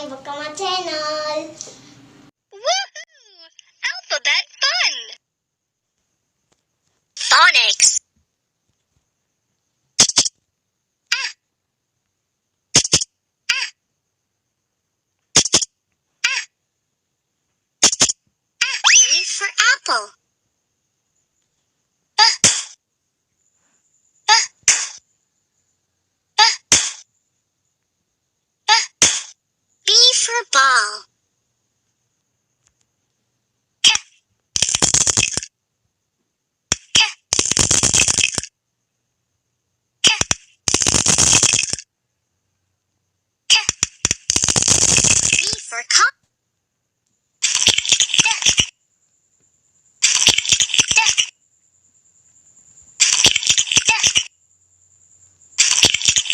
subscribe to my channel. Woohoo! Alphabet fun! Phonics. A for apple. B for ball. C for cup.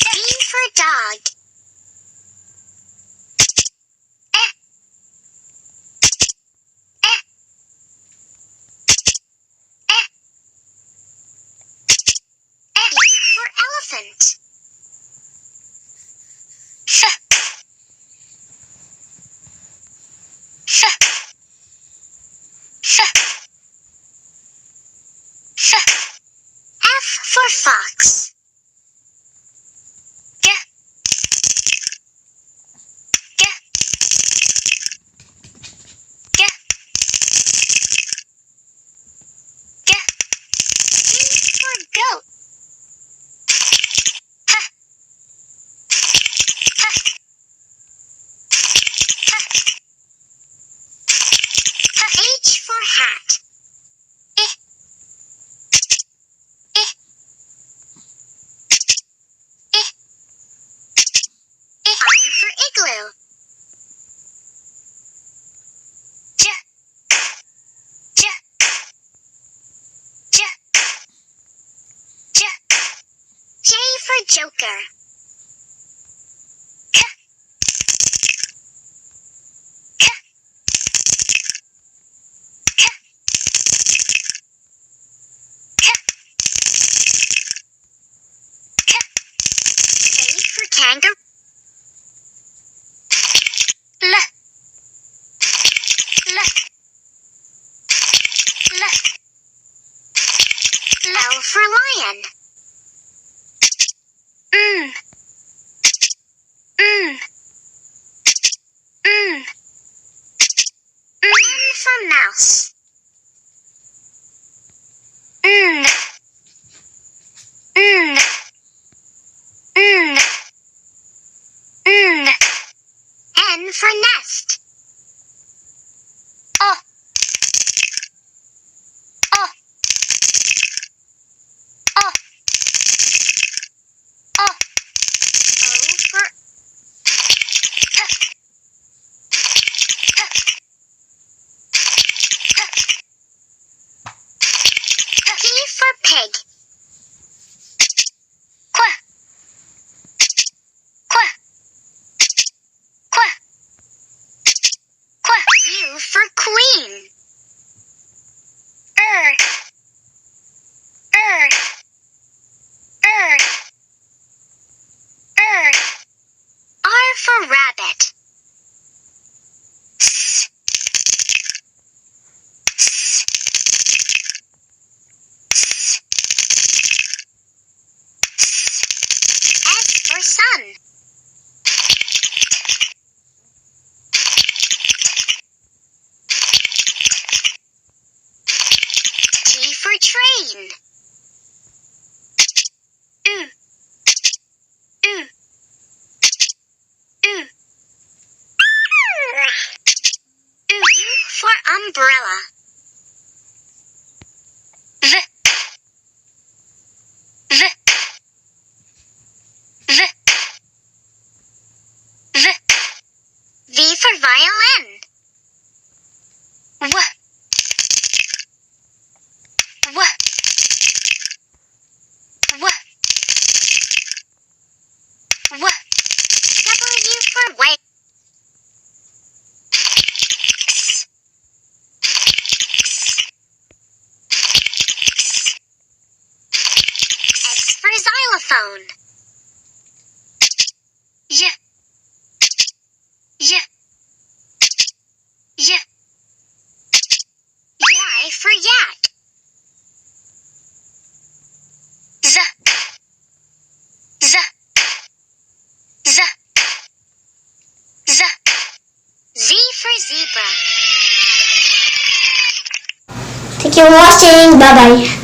D for dog. E for elephant. F for fox. G for goat. H for hat. I for igloo. J. J for joker. K for kangaroo. L for lion. M for mouse. N for nest. O. O for P for pig. Q for queen. R for rabbit. S for sun. T for train. U for umbrella. V for violin. W for whale. X for xylophone. Yeah. you for watching. Bye bye.